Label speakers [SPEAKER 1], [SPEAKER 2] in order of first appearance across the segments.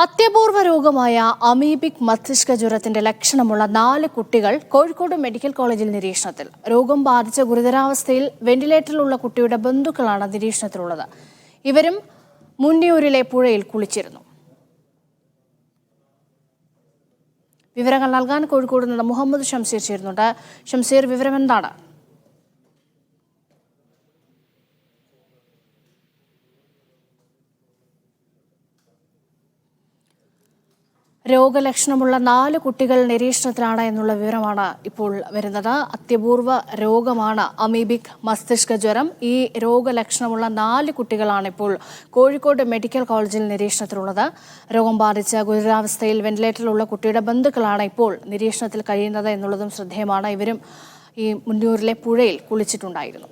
[SPEAKER 1] അത്യപൂർവ രോഗമായ അമീബിക് മസ്തിഷ്ക ജ്വരത്തിന്റെ ലക്ഷണമുള്ള 4 കുട്ടികൾ കോഴിക്കോട് മെഡിക്കൽ കോളേജിൽ നിരീക്ഷണത്തിൽ. രോഗം ബാധിച്ച ഗുരുതരാവസ്ഥയിൽ വെന്റിലേറ്ററിലുള്ള കുട്ടിയുടെ ബന്ധുക്കളാണ് നിരീക്ഷണത്തിലുള്ളത്. ഇവരും മുന്നിയൂരിലെ പുഴയിൽ കുളിച്ചിരുന്നു. വിവരങ്ങൾ നൽകാൻ കോഴിക്കോട് നിന്ന് മുഹമ്മദ് ഷംസീർ ചേരുന്നുണ്ട്. ഷംസീർ, വിവരം എന്താണ്? രോഗലക്ഷണമുള്ള 4 കുട്ടികൾ നിരീക്ഷണത്തിലാണ് എന്നുള്ള വിവരമാണ് ഇപ്പോൾ വരുന്നത്. അത്യപൂർവ രോഗമാണ് അമീബിക് മസ്തിഷ്ക ജ്വരം. ഈ രോഗലക്ഷണമുള്ള 4 കുട്ടികളാണ് ഇപ്പോൾ കോഴിക്കോട് മെഡിക്കൽ കോളേജിൽ നിരീക്ഷണത്തിലുള്ളത്. രോഗം ബാധിച്ച ഗുരുതരാവസ്ഥയിൽ വെന്റിലേറ്ററിലുള്ള കുട്ടിയുടെ ബന്ധുക്കളാണ് ഇപ്പോൾ നിരീക്ഷണത്തിൽ കഴിയുന്നത് എന്നുള്ളതും ശ്രദ്ധേയമാണ്. ഇവരും ഈ മുന്നൂരിലെ പുഴയിൽ കുളിച്ചിട്ടുണ്ടായിരുന്നു.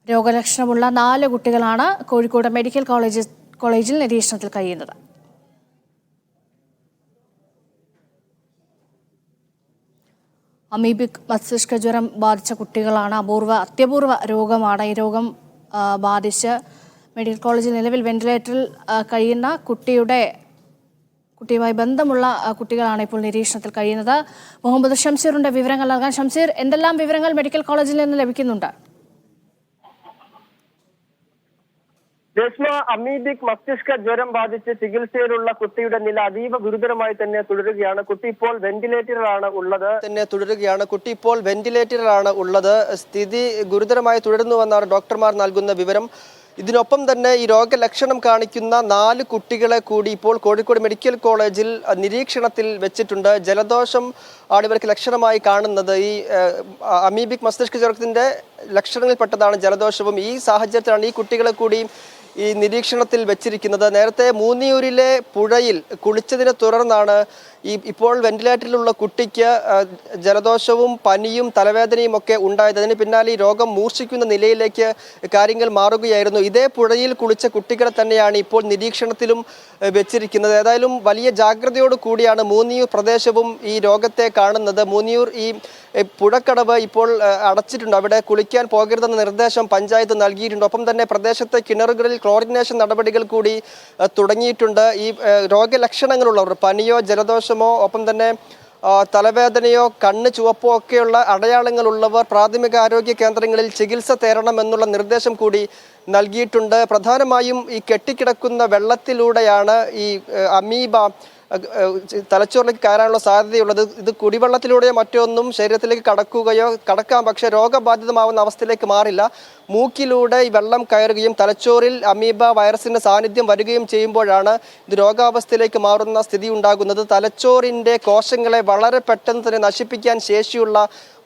[SPEAKER 1] രോഗലക്ഷണമുള്ള 4 കുട്ടികളാണ് കോഴിക്കോട് മെഡിക്കൽ കോളേജിൽ നിരീക്ഷണത്തിൽ കഴിയുന്നത്. അമീബിക് മസ്തിഷ്ക ജ്വരം ബാധിച്ച കുട്ടികളാണ്. അത്യപൂർവ രോഗമാണ്. ഈ രോഗം ബാധിച്ച് മെഡിക്കൽ കോളേജിൽ നിലവിൽ വെന്റിലേറ്ററിൽ കഴിയുന്ന കുട്ടിയുമായി ബന്ധമുള്ള കുട്ടികളാണ് ഇപ്പോൾ നിരീക്ഷണത്തിൽ കഴിയുന്നത്. മുഹമ്മദ് ഷംസീറിന്റെ വിവരങ്ങൾ നൽകാൻ. ഷംസീർ, എന്തെല്ലാം വിവരങ്ങൾ മെഡിക്കൽ കോളേജിൽ നിന്ന് ലഭിക്കുന്നുണ്ട്?
[SPEAKER 2] രേഷ്മ, അമീബിക് മസ്തിഷ്ക ജ്വരം ബാധിച്ച് ചികിത്സയിലുള്ള കുട്ടിയുടെ നില അതീവ ഗുരുതരമായി തന്നെ തുടരുകയാണ്. കുട്ടി ഇപ്പോൾ വെന്റിലേറ്ററിലാണ് ഉള്ളത്. സ്ഥിതി ഗുരുതരമായി തുടരുന്നുവെന്നാണ് ഡോക്ടർമാർ നൽകുന്ന വിവരം. ഇതിനൊപ്പം തന്നെ ഈ രോഗലക്ഷണം കാണിക്കുന്ന 4 കുട്ടികളെ കൂടി ഇപ്പോൾ കോഴിക്കോട് മെഡിക്കൽ കോളേജിൽ നിരീക്ഷണത്തിൽ വെച്ചിട്ടുണ്ട്. ജലദോഷം ആണ് ഇവർക്ക് ലക്ഷണമായി കാണുന്നത്. ഈ അമീബിക് മസ്തിഷ്ക ജ്വരത്തിന്റെ ലക്ഷണങ്ങളിൽപ്പെട്ടതാണ് ജലദോഷവും. ഈ സാഹചര്യത്തിലാണ് ഈ കുട്ടികളെ കൂടി ഈ നിരീക്ഷണത്തിൽ വെച്ചിരിക്കുന്നത്. നേരത്തെ മൂന്നിയൂരിലെ പുഴയിൽ കുളിച്ചതിനെ തുടർന്നാണ് ഇപ്പോൾ വെന്റിലേറ്ററിലുള്ള കുട്ടിക്ക് ജലദോഷവും പനിയും തലവേദനയും ഒക്കെ ഉണ്ടായത്. അതിന് പിന്നാലെ ഈ രോഗം മൂർച്ഛിക്കുന്ന നിലയിലേക്ക് കാര്യങ്ങൾ മാറുകയായിരുന്നു. ഇതേ പുഴയിൽ കുളിച്ച കുട്ടികളെ തന്നെയാണ് ഇപ്പോൾ നിരീക്ഷണത്തിലും വെച്ചിരിക്കുന്നത്. ഏതായാലും വലിയ ജാഗ്രതയോട് കൂടിയാണ് മൂന്നിയൂർ പ്രദേശവും ഈ രോഗത്തെ കാണുന്നത്. മൂന്നിയൂർ ഈ പുഴക്കടവ് ഇപ്പോൾ അടച്ചിട്ടുണ്ട്. അവിടെ കുളിക്കാൻ പോകരുതെന്ന നിർദ്ദേശം പഞ്ചായത്ത് നൽകിയിട്ടുണ്ട്. ഒപ്പം തന്നെ പ്രദേശത്തെ കിണറുകളിൽ ക്ലോറിനേഷൻ നടപടികൾ കൂടി തുടങ്ങിയിട്ടുണ്ട്. ഈ രോഗലക്ഷണങ്ങളുള്ളവർ, പനിയോ ജലദോഷമോ ഒപ്പം തന്നെ തലവേദനയോ കണ്ണ് ചുവപ്പോ ഒക്കെയുള്ള അടയാളങ്ങളുള്ളവർ പ്രാഥമിക ആരോഗ്യ കേന്ദ്രങ്ങളിൽ ചികിത്സ തേടണമെന്നുള്ള നിർദ്ദേശം കൂടി നൽകിയിട്ടുണ്ട്. പ്രധാനമായും ഈ കെട്ടിക്കിടക്കുന്ന വെള്ളത്തിലൂടെയാണ് ഈ അമീബ തലച്ചോറിലേക്ക് കയറാനുള്ള സാധ്യതയുള്ളത്. ഇത് കുടിവെള്ളത്തിലൂടെയോ മറ്റൊന്നും ശരീരത്തിലേക്ക് കടക്കാം, പക്ഷെ രോഗബാധിതമാവുന്ന അവസ്ഥയിലേക്ക് മാറില്ല. മൂക്കിലൂടെ ഈ വെള്ളം കയറുകയും തലച്ചോറിൽ അമീബ വൈറസിന്റെ സാന്നിധ്യം വരികയും ചെയ്യുമ്പോഴാണ് ഇത് രോഗാവസ്ഥയിലേക്ക് മാറുന്ന സ്ഥിതി ഉണ്ടാകുന്നത്. തലച്ചോറിന്റെ കോശങ്ങളെ വളരെ പെട്ടെന്ന് തന്നെ നശിപ്പിക്കാൻ ശേഷിയുള്ള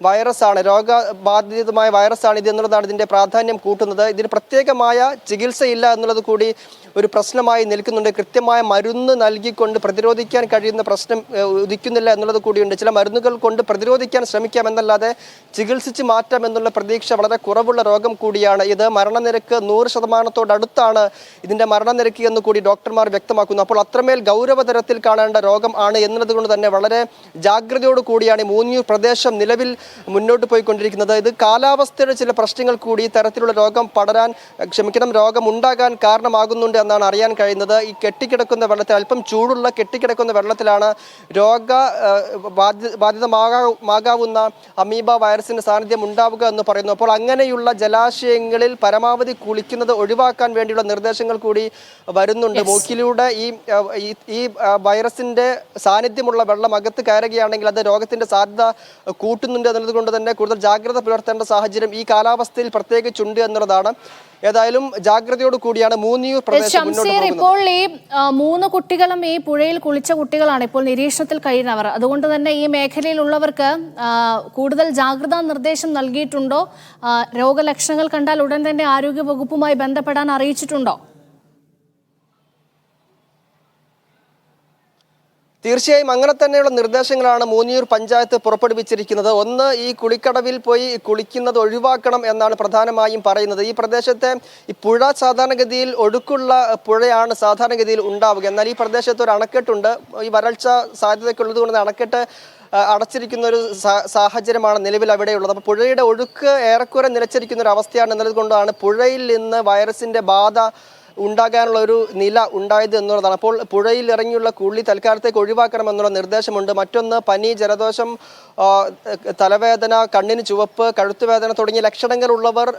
[SPEAKER 2] വൈറസാണ്, രോഗബാധിതമായ വൈറസാണ് ഇത് എന്നുള്ളതാണ് ഇതിന്റെ പ്രാധാന്യം കൂട്ടുന്നത്. ഇതിന് പ്രത്യേകമായ ചികിത്സയില്ല എന്നുള്ളത് കൂടി ഒരു പ്രശ്നമായി നിൽക്കുന്നുണ്ട്. കൃത്യമായ മരുന്ന് നൽകിക്കൊണ്ട് പ്രതിരോധിക്കാൻ കഴിയുന്ന പ്രശ്നം ഉദിക്കുന്നില്ല എന്നുള്ളത് കൂടിയുണ്ട്. ചില മരുന്നുകൾ കൊണ്ട് പ്രതിരോധിക്കാൻ ശ്രമിക്കാമെന്നല്ലാതെ ചികിത്സിച്ച് മാറ്റാമെന്നുള്ള പ്രതീക്ഷ വളരെ കുറവുള്ള രോഗം കൂടിയാണ് ഇത്. മരണനിരക്ക് 100%-ഓടടുത്താണ് ഇതിന്റെ മരണനിരക്ക് എന്ന് കൂടി ഡോക്ടർമാർ വ്യക്തമാക്കുന്നു. അപ്പോൾ അത്രമേൽ ഗൗരവതരത്തിൽ കാണേണ്ട രോഗം ആണ് എന്നുള്ളത് കൊണ്ട് തന്നെ വളരെ ജാഗ്രതയോട് കൂടിയാണ് മൂന്നിയൂർ പ്രദേശം നിലവിൽ മുന്നോട്ട് പോയിക്കൊണ്ടിരിക്കുന്നത്. ഇത് കാലാവസ്ഥയുടെ ചില പ്രശ്നങ്ങൾ കൂടി ഇത്തരത്തിലുള്ള രോഗം ഉണ്ടാകാൻ കാരണമാകുന്നുണ്ട് എന്നാണ് അറിയാൻ കഴിയുന്നത്. ഈ കെട്ടിക്കിടക്കുന്ന വെള്ളത്തിൽ, അല്പം ചൂടുള്ള കെട്ടിക്കിടക്കുന്ന വെള്ളത്തിലാണ് ബാധിതമാകാവുന്ന അമീബ വൈറസിന്റെ സാന്നിധ്യം ഉണ്ടാവുക എന്ന് പറയുന്നു. അപ്പോൾ അങ്ങനെയുള്ള ജലാശയങ്ങളിൽ പരമാവധി കുളിക്കുന്നത് ഒഴിവാക്കാൻ വേണ്ടിയുള്ള നിർദ്ദേശങ്ങൾ കൂടി വരുന്നുണ്ട്. മൂക്കിലൂടെ ഈ വൈറസിന്റെ സാന്നിധ്യമുള്ള വെള്ളം അകത്ത് കയറുകയാണെങ്കിൽ അത് രോഗത്തിന്റെ സാധ്യത കൂട്ടുന്നുണ്ട് എന്നുള്ളത് തന്നെ കൂടുതൽ ജാഗ്രത പുലർത്തേണ്ട സാഹചര്യം ഈ കാലാവസ്ഥയിൽ പ്രത്യേകിച്ചുണ്ട് എന്നുള്ളതാണ്. ഏതായാലും ജാഗ്രതയോട് കൂടിയാണ് മൂന്നിയൂർ പ്രദേശം മുന്നോട്ട് പോകുന്നത്.
[SPEAKER 1] ഇപ്പോൾ ഈ 3 കുട്ടികളും ഈ പുഴയിൽ കുളിച്ച കുട്ടികളാണ് ഇപ്പോൾ നിരീക്ഷണത്തിൽ കഴിയുന്നവർ. അതുകൊണ്ട് തന്നെ ഈ മേഖലയിലുള്ളവർക്ക് കൂടുതൽ ജാഗ്രതാ നിർദ്ദേശം നൽകിയിട്ടുണ്ടോ? രോഗലക്ഷണങ്ങൾ കണ്ടാൽ ഉടൻ തന്നെ ആരോഗ്യ വകുപ്പുമായി ബന്ധപ്പെടാൻ അറിയിച്ചിട്ടുണ്ടോ?
[SPEAKER 2] തീർച്ചയായും അങ്ങനെ തന്നെയുള്ള നിർദ്ദേശങ്ങളാണ് മൂന്നിയൂർ പഞ്ചായത്ത് പുറപ്പെടുവിച്ചിരിക്കുന്നത്. ഒന്ന്, ഈ കുളിക്കടവിൽ പോയി കുളിക്കുന്നത് ഒഴിവാക്കണം എന്നാണ് പ്രധാനമായും പറയുന്നത്. ഈ പ്രദേശത്തെ ഈ പുഴ സാധാരണഗതിയിൽ ഒഴുക്കുള്ള പുഴയാണ് സാധാരണഗതിയിൽ ഉണ്ടാവുക. എന്നാൽ ഈ പ്രദേശത്ത് ഒരു അണക്കെട്ടുണ്ട്. ഈ വരൾച്ച സാധ്യതയ്ക്കുള്ളത് കൊണ്ട് അണക്കെട്ട് അടച്ചിരിക്കുന്ന ഒരു സാഹചര്യമാണ് നിലവിൽ അവിടെയുള്ളത്. അപ്പോൾ പുഴയുടെ ഒഴുക്ക് ഏറെക്കുറെ നിലച്ചിരിക്കുന്ന ഒരു അവസ്ഥയാണ് എന്നതുകൊണ്ടാണ് പുഴയിൽ നിന്ന് വൈറസിന്റെ ബാധ ഉണ്ടാകാനുള്ള ഒരു നില ഉണ്ടായത് എന്നുള്ളതാണ്. അപ്പോൾ പുഴയിൽ ഇറങ്ങിയുള്ള കുളി തൽക്കാലത്തേക്ക് ഒഴിവാക്കണമെന്നുള്ള നിർദ്ദേശമുണ്ട്. മറ്റൊന്ന് പനി, ജലദോഷം, തലവേദന, കണ്ണിന് ചുവപ്പ്, കഴുത്തുവേദന തുടങ്ങിയ ലക്ഷണങ്ങളുള്ളവർ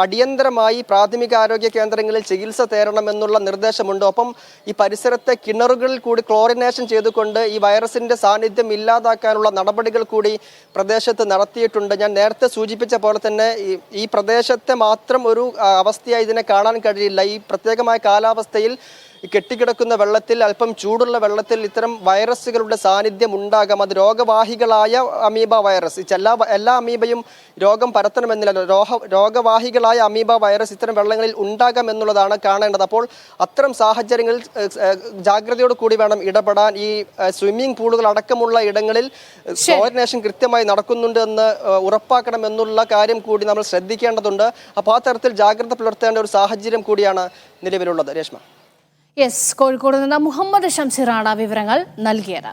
[SPEAKER 2] അടിയന്തരമായി പ്രാഥമികാരോഗ്യ കേന്ദ്രങ്ങളിൽ ചികിത്സ തേടണമെന്നുള്ള നിർദ്ദേശമുണ്ട്. ഒപ്പം ഈ പരിസരത്തെ കിണറുകളിൽ കൂടി ക്ലോറിനേഷൻ ചെയ്തുകൊണ്ട് ഈ വൈറസിന്റെ സാന്നിധ്യം ഇല്ലാതാക്കാനുള്ള നടപടികൾ കൂടി പ്രദേശത്ത് നടത്തിയിട്ടുണ്ട്. ഞാൻ നേരത്തെ സൂചിപ്പിച്ച പോലെ തന്നെ ഈ പ്രദേശത്തെ മാത്രം ഒരു അവസ്ഥയായി ഇതിനെ കാണാൻ കഴിയില്ല. ഈ പ്രത്യേകമായ കാലാവസ്ഥയിൽ കെട്ടിക്കിടക്കുന്ന വെള്ളത്തിൽ, അല്പം ചൂടുള്ള വെള്ളത്തിൽ ഇത്തരം വൈറസുകളുടെ സാന്നിധ്യം ഉണ്ടാകാം. അത് രോഗവാഹികളായ അമീബ വൈറസ്, എല്ലാ അമീബയും രോഗം പരത്തണമെന്നില്ല, രോഗവാഹികളായ അമീബ വൈറസ് ഇത്തരം വെള്ളങ്ങളിൽ ഉണ്ടാകാം എന്നുള്ളതാണ് കാണേണ്ടത്. അപ്പോൾ അത്തരം സാഹചര്യങ്ങളിൽ ജാഗ്രതയോട് കൂടി വേണം ഇടപെടാൻ. ഈ സ്വിമ്മിംഗ് പൂളുകൾ അടക്കമുള്ള ഇടങ്ങളിൽ ക്ലോറിനേഷൻ കൃത്യമായി നടക്കുന്നുണ്ട് എന്ന് ഉറപ്പാക്കണം എന്നുള്ള കാര്യം കൂടി നമ്മൾ ശ്രദ്ധിക്കേണ്ടതുണ്ട്. അപ്പോൾ ആ തരത്തിൽ ജാഗ്രത പുലർത്തേണ്ട ഒരു സാഹചര്യം കൂടിയാണ് നിലവിലുള്ളത്. രേഷ്മ.
[SPEAKER 1] യെസ്, കോഴിക്കോട് നിന്ന് മുഹമ്മദ് ഷംസീറാണ് വിവരങ്ങൾ നൽകിയത്.